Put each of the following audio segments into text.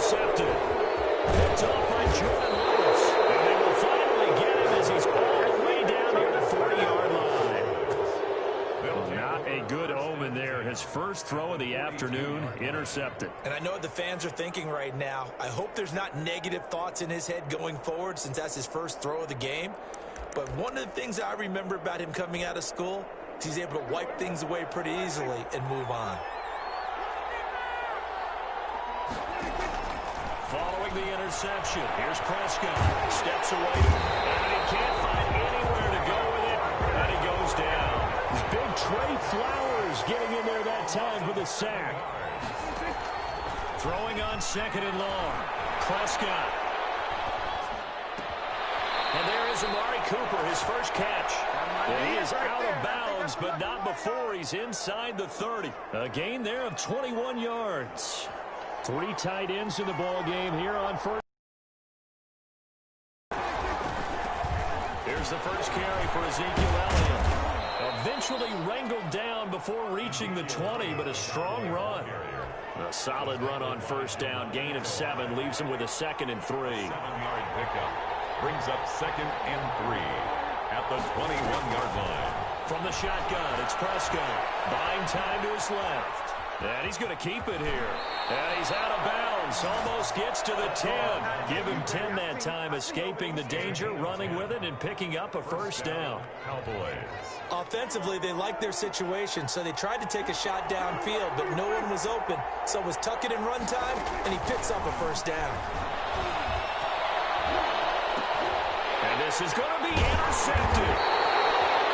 intercepted. Picked off by Jordan Lewis. And they will finally get him as he's all the way down near the 40-yard line. Well, not a good omen there. His first throw of the afternoon intercepted. And I know what the fans are thinking right now. I hope there's not negative thoughts in his head going forward since that's his first throw of the game. But one of the things I remember about him coming out of school is he's able to wipe things away pretty easily and move on. Following the interception, here's Prescott. Steps away, and he can't find anywhere to go with it, and he goes down. It's big Trey Flowers getting in there that time for the sack. Throwing on second and long. Prescott. And there is Amari Cooper, his first catch. And he is out of bounds, but not before he's inside the 30. A gain there of 21 yards. 3 tight ends in the ball game here on first. Here's the first carry for Ezekiel Elliott. Eventually wrangled down before reaching the 20, but a strong run. A solid run on first down. Gain of 7 leaves him with a 2nd and 3. 7-yard pickup. Brings up 2nd and 3 at the 21-yard line. From the shotgun, it's Prescott. Buying time to his left. And he's going to keep it here. And he's out of bounds. Almost gets to the 10. Give him 10 that time, escaping the danger, running with it, and picking up a first down. Cowboys. Offensively, they liked their situation, so they tried to take a shot downfield, but no one was open. So it was tuck it and run time, and he picks up a first down. And this is going to be intercepted.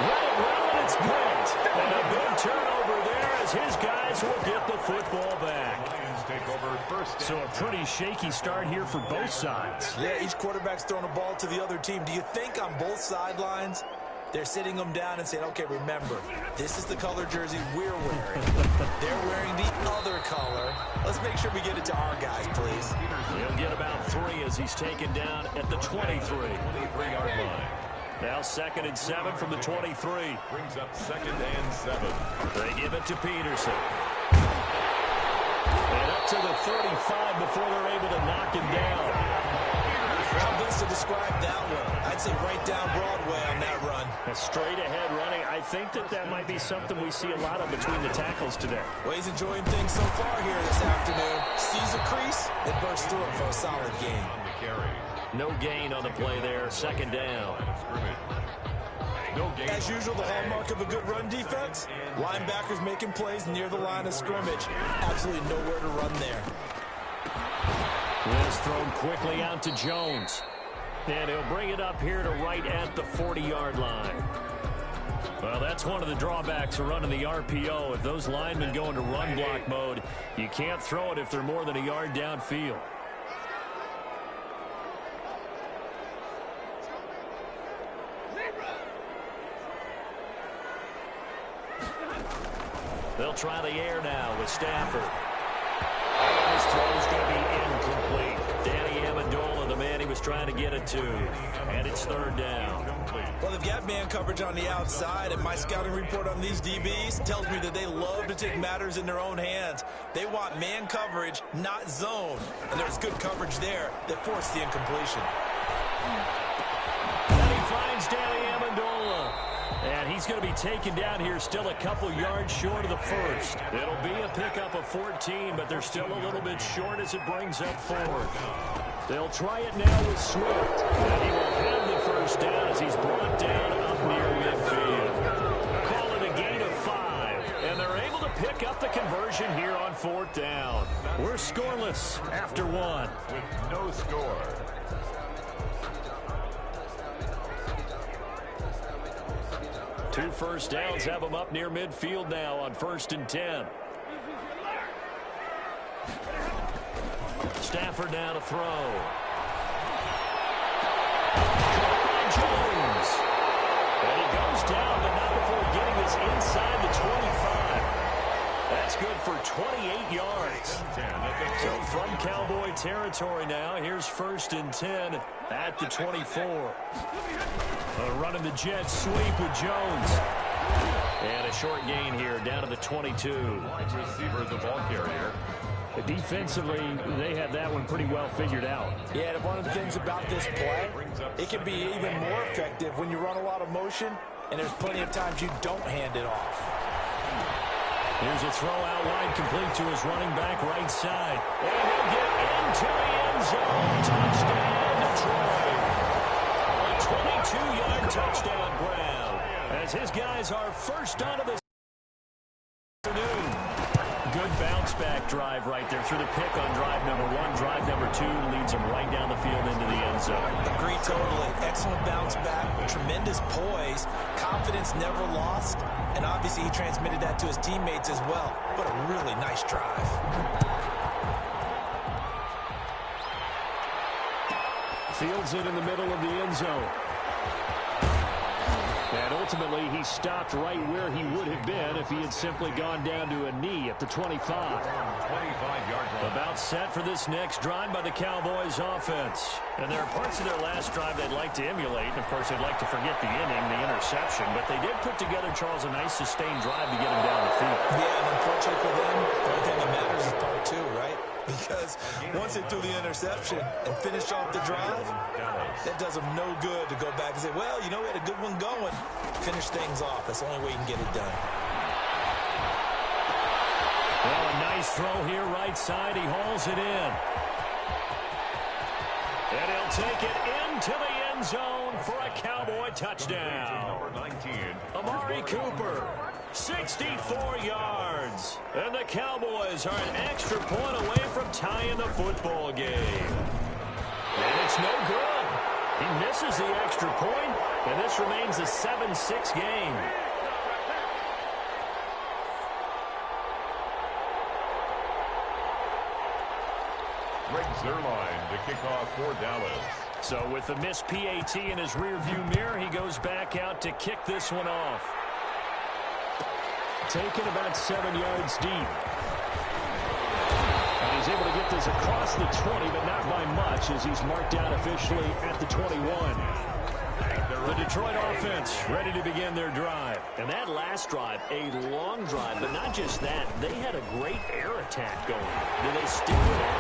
Right around its point. And a big turnover there as his guys will get the football back. Lions take over first. So a pretty shaky start here for both sides. Yeah, each quarterback's throwing a ball to the other team. Do you think on both sidelines they're sitting them down and saying, okay, remember, this is the color jersey we're wearing. They're wearing the other color. Let's make sure we get it to our guys, please. He'll get about 3 as he's taken down at the 23. 23-yard line. Now 2nd and 7 from the 23. Brings up 2nd and 7. They give it to Peterson. And up to the 35 before they're able to knock him down. How best to describe that one? I'd say right down Broadway on that run. A straight ahead running. I think that might be something we see a lot of between the tackles today. Well, he's enjoying things so far here this afternoon. Sees a crease, then bursts through it for a solid gain. On the carry. No gain on the play there. 2nd down. No gain. As usual, the hallmark of a good run defense, linebackers making plays near the line of scrimmage. Absolutely nowhere to run there. This thrown quickly out to Jones. And he'll bring it up here to right at the 40-yard line. Well, that's one of the drawbacks of running the RPO. If those linemen go into run block mode, you can't throw it if they're more than a yard downfield. They'll try the air now with Stafford. And his throw's going to be incomplete. Danny Amendola, the man he was trying to get it to. And it's 3rd down. Well, they've got man coverage on the outside, and my scouting report on these DBs tells me that they love to take matters in their own hands. They want man coverage, not zone. And there's good coverage there that forced the incompletion. And he finds Danny Amendola. And he's going to be taken down here still a couple yards short of the first. It'll be a pickup of 14, but they're still a little bit short as it brings up 4th. They'll try it now with Swift. And he will have the first down as he's brought down up near midfield. Call it a gain of 5. And they're able to pick up the conversion here on 4th down. We're scoreless after 1. With no score. Two first downs have them up near midfield now on 1st and 10. Stafford now to throw. Jones. And he goes down, but not before getting this inside the 25. That's good for 28 yards. So from Cowboy territory now, here's 1st and 10 at the 24. Running the jet sweep with Jones. And a short gain here down to the 22. Wide receiver, the ball carrier. Defensively, they had that one pretty well figured out. Yeah, and one of the things about this play, it can be even more effective when you run a lot of motion, and there's plenty of times you don't hand it off. Here's a throw out wide, complete to his running back right side. And he'll get into the end zone. Touchdown, Detroit. A 22-yard touchdown grab. As his guys are first onto the afternoon. Good bounce-back drive right there through the pick on drive number 1. Drive number 2 leads him right down the field into the end zone. Agree totally. Excellent bounce-back, tremendous poise, confidence never lost, and obviously he transmitted that to his teammates as well. What a really nice drive. Fields it in the middle of the end zone. And ultimately, he stopped right where he would have been if he had simply gone down to a knee at the 25. 25-yard line. About set for this next drive by the Cowboys offense. And there are parts of their last drive they'd like to emulate. And, of course, they'd like to forget the inning, the interception. But they did put together, Charles, a nice sustained drive to get him down the field. Yeah, and unfortunately for them, the only thing that matters is part 2, right? Because once they threw the interception and finished off the drive, that does them no good to go back and say, well, you know, we had a good one going. Finish things off. That's the only way you can get it done. Well, a nice throw here right side. He hauls it in. And he'll take it into the end zone for a Cowboy touchdown. Number 19. Amari Cooper, 64 yards. And the Cowboys are an extra point away from tying the football game. And it's no good. He misses the extra point, and this remains a 7-6 game. Greg Zuerlein to kick off for Dallas. So with the missed PAT in his rearview mirror, he goes back out to kick this one off. Taken about 7 yards deep. And he's able to get this across the 20, but not by much, as he's marked down officially at the 21. The Detroit offense ready to begin their drive. And that last drive, a long drive, but not just that. They had a great air attack going. Do they stick with it?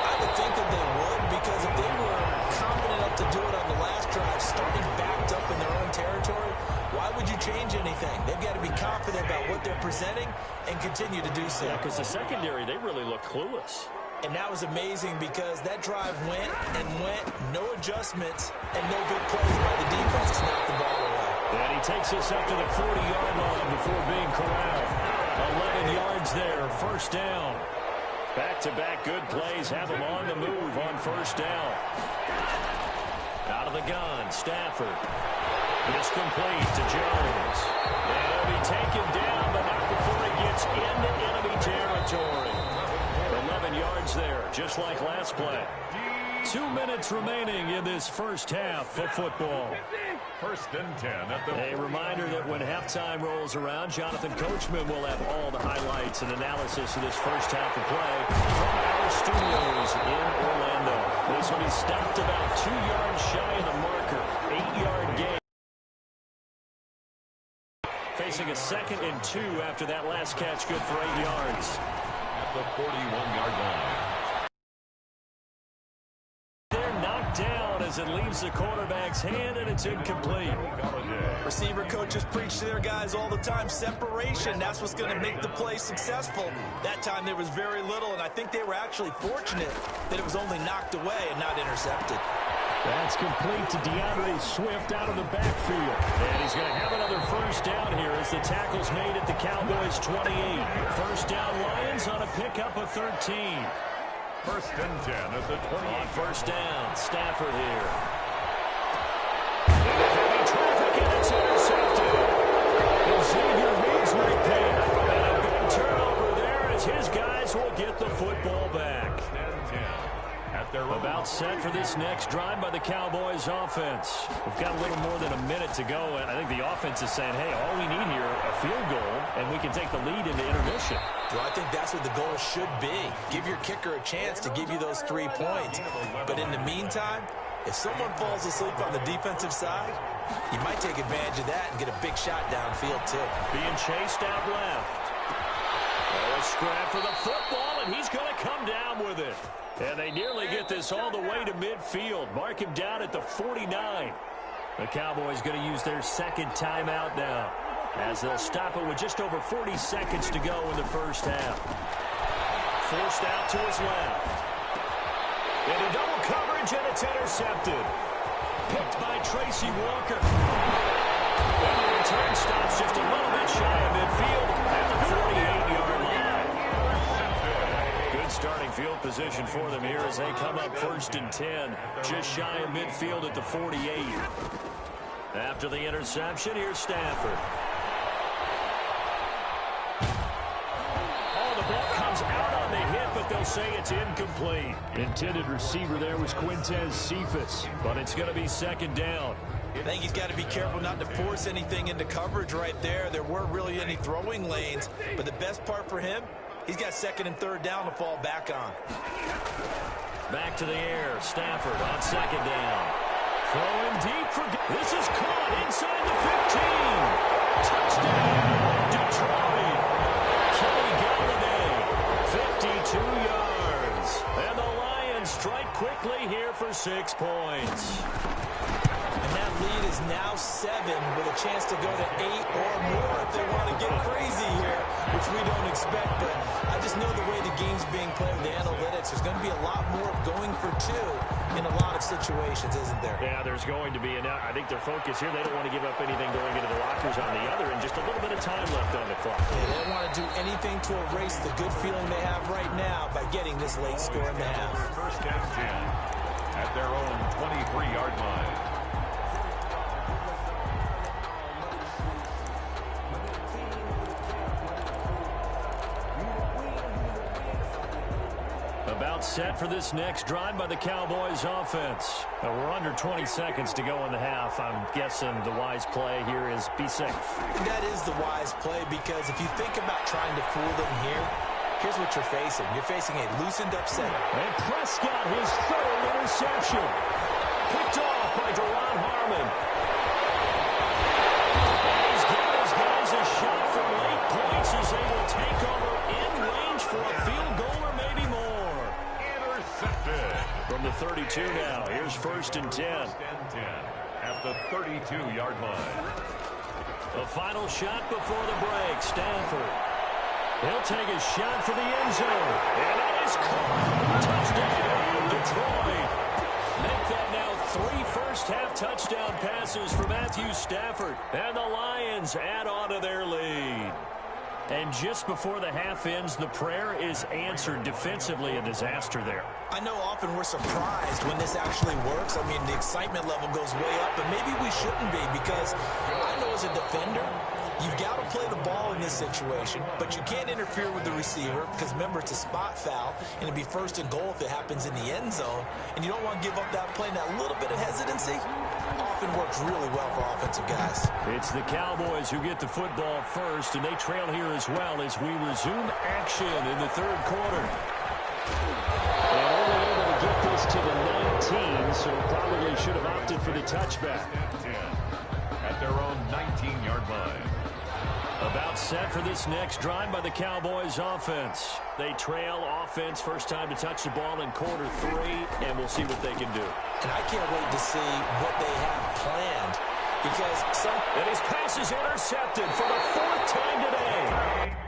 I would think that they would, because if they were confident enough to do it on the last drive, starting backed up in their own territory, why would you change anything? They've got to be confident about what they're presenting and continue to do so. Yeah, because the secondary, they really look clueless. And that was amazing because that drive went and went, no adjustments, and no big plays by the defense to knock the ball away. And he takes us up to the 40-yard line before being corralled. 11 yards there, first down. Back-to-back good plays have him on the move on first down. Out of the gun, Stafford. It's complete to Jones. And he'll be taken down, but not before he gets into enemy territory. 11 yards there, just like last play. 2 minutes remaining in this first half of football. First and 10 at the... A reminder that when halftime rolls around, Jonathan Coachman will have all the highlights and analysis of this first half of play from our studios in Orlando. This one, he stopped about 2 yards shy of the marker. 8-yard gain. Facing a 2nd and 2 after that last catch, good for 8 yards. At the 41-yard line. They're knocked down as it leaves the quarterback's hand, and it's incomplete. Receiver coaches preach to their guys all the time, separation, that's what's going to make the play successful. That time there was very little, and I think they were actually fortunate that it was only knocked away and not intercepted. That's complete to DeAndre Swift out of the backfield. And he's going to have another first down here as the tackle's made at the Cowboys' 28. First down Lions on a pickup of 13. First and 10 at the 20. On first down, Stafford here. Into heavy traffic, and it's intercepted. And Xavier Reed's right there. And a big turnover there as his guys will get the football back. About set for this next drive by the Cowboys offense. We've got a little more than a minute to go, and I think the offense is saying, hey, all we need here, a field goal, and we can take the lead into intermission. Well, I think that's what the goal should be. Give your kicker a chance to give you those 3 points. But in the meantime, if someone falls asleep on the defensive side, you might take advantage of that and get a big shot downfield, too. Being chased out left. Oh, They'll scrap for the football, and he's going to come down with it. And they nearly get this all the way to midfield. Mark him down at the 49. The Cowboys going to use their second timeout now, as they'll stop it with just over 40 seconds to go in the first half. Forced out to his left. Into double coverage, and it's intercepted. Picked by Tracy Walker. And the return stops just a little bit shy of midfield at the 48-yard line. Good starting field position for them here as they come up 1st and 10. Just shy of midfield at the 48. After the interception, here's Stafford. Oh, the ball comes out on the hit, but they'll say it's incomplete. Intended receiver there was Quintez Cephas, but it's going to be second down. I think he's got to be careful not to force anything into coverage right there. There weren't really any throwing lanes, but the best part for him, he's got 2nd and 3rd down to fall back on. Back to the air. Stafford on 2nd down. Throwing deep for... This is caught inside the 15. Touchdown, Detroit. Kenny Galladay, 52 yards. And the Lions strike quickly here for 6 points. And that lead is now 7 with a chance to go to 8 or more if they want to get crazy here, which we don't expect. But I just know the way the game's being played with the analytics, there's going to be a lot more going for 2 in a lot of situations, isn't there? Yeah, there's going to be. And I think their focus here, they don't want to give up anything going into the lockers on the other, and just a little bit of time left on the clock. Yeah, they don't want to do anything to erase the good feeling they have right now by getting this late score in the half. 1st and 10 at their own 23-yard line. About set for this next drive by the Cowboys offense. We're under 20 seconds to go in the half. I'm guessing the wise play here is be safe. That is the wise play, because if you think about trying to fool them here, here's what you're facing. You're facing a loosened up center. And Prescott, his 3rd interception. Picked off by Duron Harmon. He's giving his guys a shot from late points as they will take over in range for a field goal or maybe more. From the 32 now, here's 1st and 10. 1st and 10 at the 32-yard line. The final shot before the break, Stafford. He'll take a shot for the end zone. And it is caught. Touchdown, Detroit. Make that now 3 first-half touchdown passes for Matthew Stafford. And the Lions add on to their lead. And just before the half ends, the prayer is answered. Defensively, a disaster there. I know often we're surprised when this actually works. I mean, the excitement level goes way up, but maybe we shouldn't be, because I know as a defender, you've got to play the ball in this situation, but you can't interfere with the receiver, because remember, it's a spot foul, and it'd be 1st and goal if it happens in the end zone, and you don't want to give up that play. And that little bit of hesitancy often works really well for offensive guys. It's the Cowboys who get the football first, and they trail here as well as we resume action in the 3rd quarter. And only able to get this to the 19, so probably should have opted for the touchback. 10 at their own 19-yard line. About set for this next drive by the Cowboys offense. They trail offense, first time to touch the ball in quarter 3, and we'll see what they can do. And I can't wait to see what they have planned, because And his pass is intercepted for the 4th time today.